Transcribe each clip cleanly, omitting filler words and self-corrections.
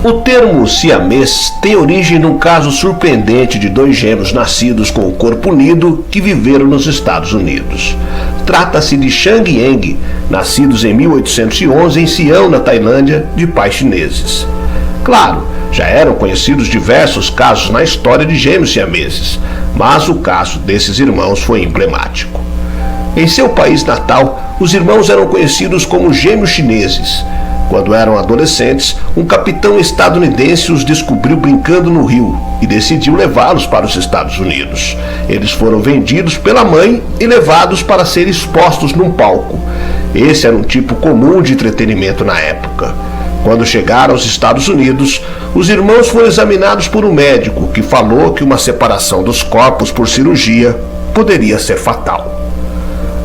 O termo siamês tem origem num caso surpreendente de dois gêmeos nascidos com o corpo unido que viveram nos Estados Unidos. Trata-se de Chang e Eng, nascidos em 1811 em Sião, na Tailândia, de pais chineses. Claro, já eram conhecidos diversos casos na história de gêmeos siameses, mas o caso desses irmãos foi emblemático. Em seu país natal, os irmãos eram conhecidos como gêmeos chineses. Quando eram adolescentes, um capitão estadunidense os descobriu brincando no rio e decidiu levá-los para os Estados Unidos. Eles foram vendidos pela mãe e levados para serem expostos num palco. Esse era um tipo comum de entretenimento na época. Quando chegaram aos Estados Unidos, os irmãos foram examinados por um médico que falou que uma separação dos corpos por cirurgia poderia ser fatal.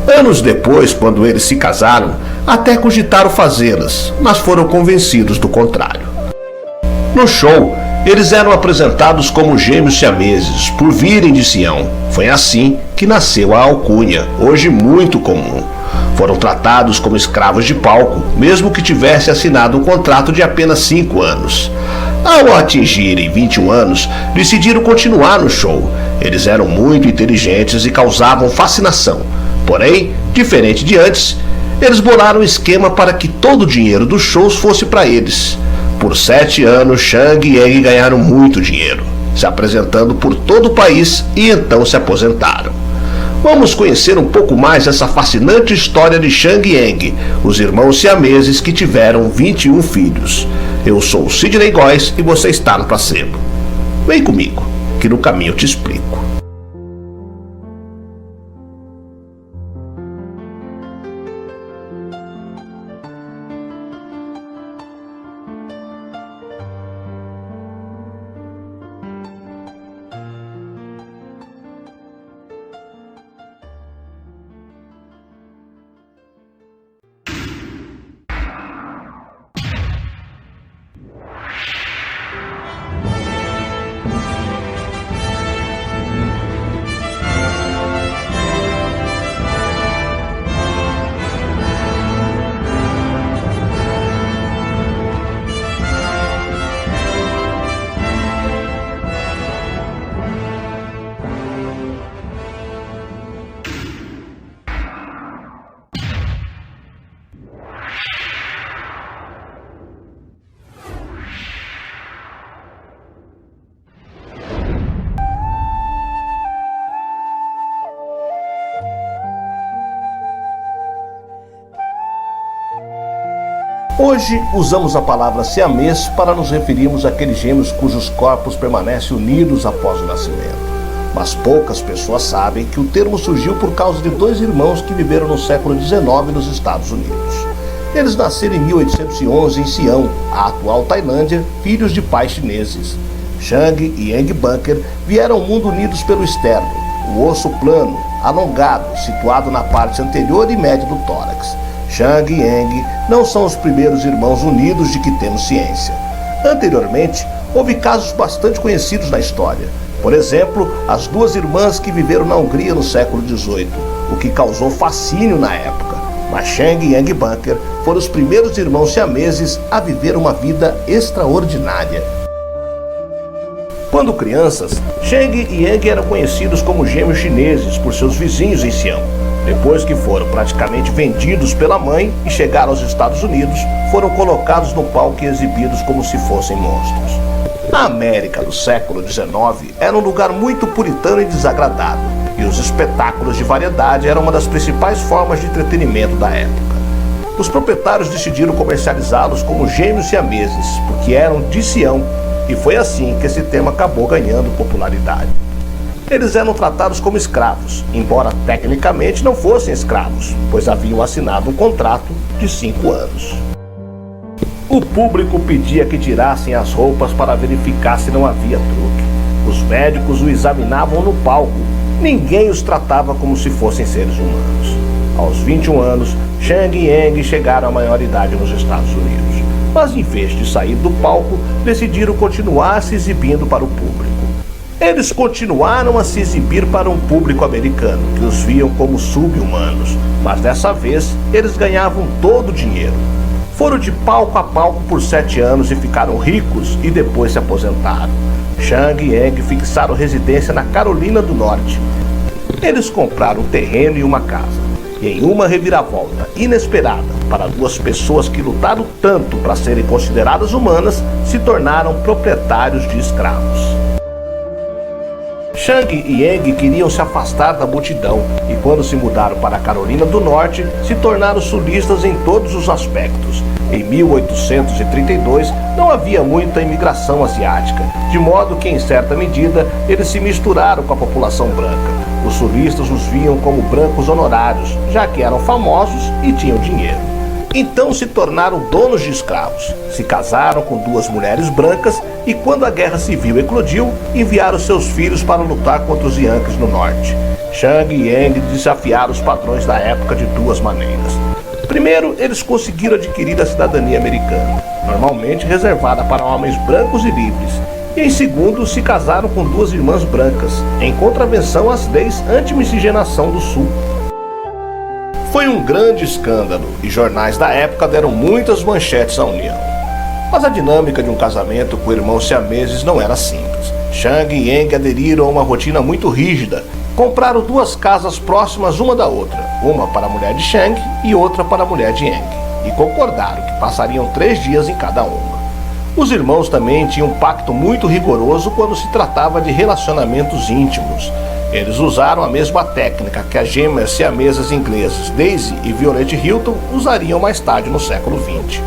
Anos depois, quando eles se casaram, até cogitaram fazê-las, mas foram convencidos do contrário. No show, eles eram apresentados como gêmeos siameses, por virem de Sião. Foi assim que nasceu a alcunha, hoje muito comum. Foram tratados como escravos de palco, mesmo que tivessem assinado um contrato de apenas 5 anos. Ao atingirem 21 anos, decidiram continuar no show. Eles eram muito inteligentes e causavam fascinação. Porém, diferente de antes, eles bolaram um esquema para que todo o dinheiro dos shows fosse para eles. Por 7 anos, Chang e Eng ganharam muito dinheiro, se apresentando por todo o país e então se aposentaram. Vamos conhecer um pouco mais essa fascinante história de Chang e Eng, os irmãos siameses que tiveram 21 filhos. Eu sou o Sidney Góes e você está no Placebo. Vem comigo, que no caminho eu te explico. Hoje usamos a palavra siamês para nos referirmos àqueles gêmeos cujos corpos permanecem unidos após o nascimento. Mas poucas pessoas sabem que o termo surgiu por causa de dois irmãos que viveram no século XIX nos Estados Unidos. Eles nasceram em 1811 em Sião, a atual Tailândia, filhos de pais chineses. Chang e Eng Bunker vieram ao mundo unidos pelo externo, o osso plano, alongado, situado na parte anterior e média do tórax. Chang e Eng não são os primeiros irmãos unidos de que temos ciência. Anteriormente, houve casos bastante conhecidos na história. Por exemplo, as duas irmãs que viveram na Hungria no século XVIII, o que causou fascínio na época. Mas Chang e Eng Bunker foram os primeiros irmãos siameses a viver uma vida extraordinária. Quando crianças, Chang e Eng eram conhecidos como gêmeos chineses por seus vizinhos em Sião. Depois que foram praticamente vendidos pela mãe e chegaram aos Estados Unidos, foram colocados no palco e exibidos como se fossem monstros. A América do século XIX era um lugar muito puritano e desagradável, e os espetáculos de variedade eram uma das principais formas de entretenimento da época. Os proprietários decidiram comercializá-los como gêmeos siameses, porque eram de Sião, e foi assim que esse tema acabou ganhando popularidade. Eles eram tratados como escravos, embora tecnicamente não fossem escravos, pois haviam assinado um contrato de 5 anos. O público pedia que tirassem as roupas para verificar se não havia truque. Os médicos o examinavam no palco. Ninguém os tratava como se fossem seres humanos. Aos 21 anos, Chang e Eng chegaram à maioridade nos Estados Unidos. Mas em vez de sair do palco, decidiram continuar se exibindo para o público. Eles continuaram a se exibir para um público americano, que os viam como sub-humanos, mas dessa vez eles ganhavam todo o dinheiro. Foram de palco a palco por 7 anos e ficaram ricos e depois se aposentaram. Chang e Eng fixaram residência na Carolina do Norte. Eles compraram um terreno e uma casa. E em uma reviravolta inesperada para duas pessoas que lutaram tanto para serem consideradas humanas, se tornaram proprietários de escravos. Chang e Eng queriam se afastar da multidão e quando se mudaram para a Carolina do Norte, se tornaram sulistas em todos os aspectos. Em 1832 não havia muita imigração asiática, de modo que em certa medida eles se misturaram com a população branca. Os sulistas os viam como brancos honorários, já que eram famosos e tinham dinheiro. Então se tornaram donos de escravos, se casaram com 2 mulheres brancas e quando a guerra civil eclodiu, enviaram seus filhos para lutar contra os Yankees no norte. Chang e Eng desafiaram os padrões da época de 2 maneiras. Primeiro, eles conseguiram adquirir a cidadania americana, normalmente reservada para homens brancos e livres. E em segundo, se casaram com 2 irmãs brancas, em contravenção às leis anti-miscigenação do Sul. Foi um grande escândalo e jornais da época deram muitas manchetes à união. Mas a dinâmica de um casamento com irmãos siameses não era simples. Chang e Eng aderiram a uma rotina muito rígida. Compraram 2 casas próximas uma da outra, uma para a mulher de Chang e outra para a mulher de Eng, e concordaram que passariam 3 dias em cada uma. Os irmãos também tinham um pacto muito rigoroso quando se tratava de relacionamentos íntimos. Eles usaram a mesma técnica que as gêmeas siamesas inglesas Daisy e Violet Hilton usariam mais tarde no século XX.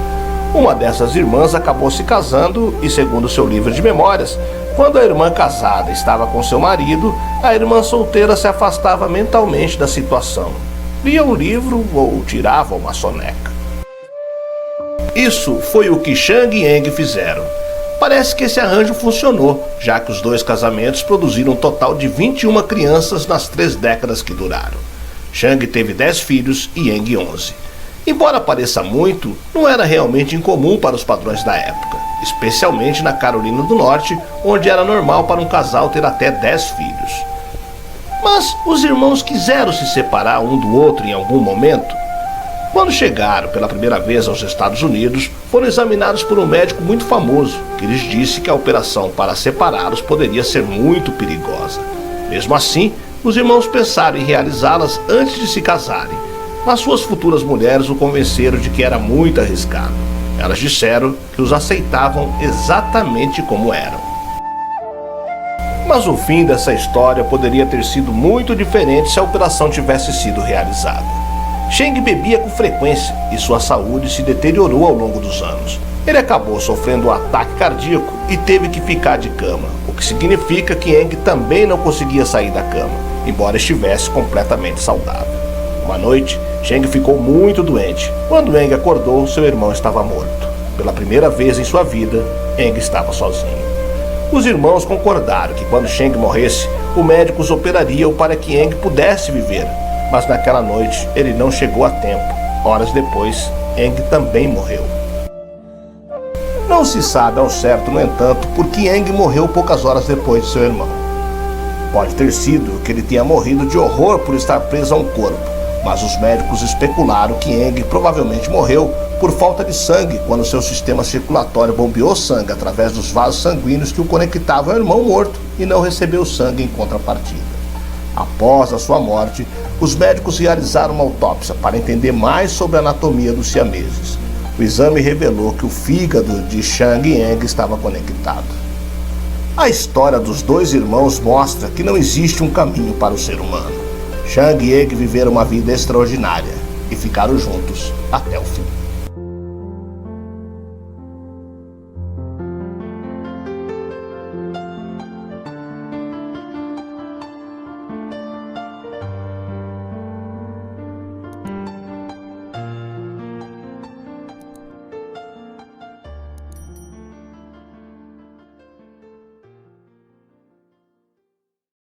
Uma dessas irmãs acabou se casando e, segundo seu livro de memórias, quando a irmã casada estava com seu marido, a irmã solteira se afastava mentalmente da situação. Lia um livro ou tirava uma soneca. Isso foi o que Chang e Eng fizeram. Parece que esse arranjo funcionou, já que os 2 casamentos produziram um total de 21 crianças nas 3 décadas que duraram. Chang teve 10 filhos e Eng 11. Embora pareça muito, não era realmente incomum para os padrões da época, especialmente na Carolina do Norte, onde era normal para um casal ter até 10 filhos. Mas os irmãos quiseram se separar um do outro em algum momento? Quando chegaram pela primeira vez aos Estados Unidos, foram examinados por um médico muito famoso, que lhes disse que a operação para separá-los poderia ser muito perigosa. Mesmo assim, os irmãos pensaram em realizá-las antes de se casarem, mas suas futuras mulheres o convenceram de que era muito arriscado. Elas disseram que os aceitavam exatamente como eram. Mas o fim dessa história poderia ter sido muito diferente se a operação tivesse sido realizada. Chang bebia com frequência e sua saúde se deteriorou ao longo dos anos. Ele acabou sofrendo um ataque cardíaco e teve que ficar de cama, o que significa que Eng também não conseguia sair da cama, embora estivesse completamente saudável. Uma noite, Chang ficou muito doente. Quando Eng acordou, seu irmão estava morto. Pela primeira vez em sua vida, Eng estava sozinho. Os irmãos concordaram que quando Chang morresse, o médico os operaria para que Eng pudesse viver. Mas naquela noite ele não chegou a tempo. Horas depois, Eng também morreu. Não se sabe ao certo, no entanto, por que Eng morreu poucas horas depois de seu irmão. Pode ter sido que ele tenha morrido de horror por estar preso a um corpo, mas os médicos especularam que Eng provavelmente morreu por falta de sangue quando seu sistema circulatório bombeou sangue através dos vasos sanguíneos que o conectavam ao irmão morto e não recebeu sangue em contrapartida. Após a sua morte, os médicos realizaram uma autópsia para entender mais sobre a anatomia dos siameses. O exame revelou que o fígado de Chang e Eng estava conectado. A história dos 2 irmãos mostra que não existe um caminho para o ser humano. Chang e Eng viveram uma vida extraordinária e ficaram juntos até o fim.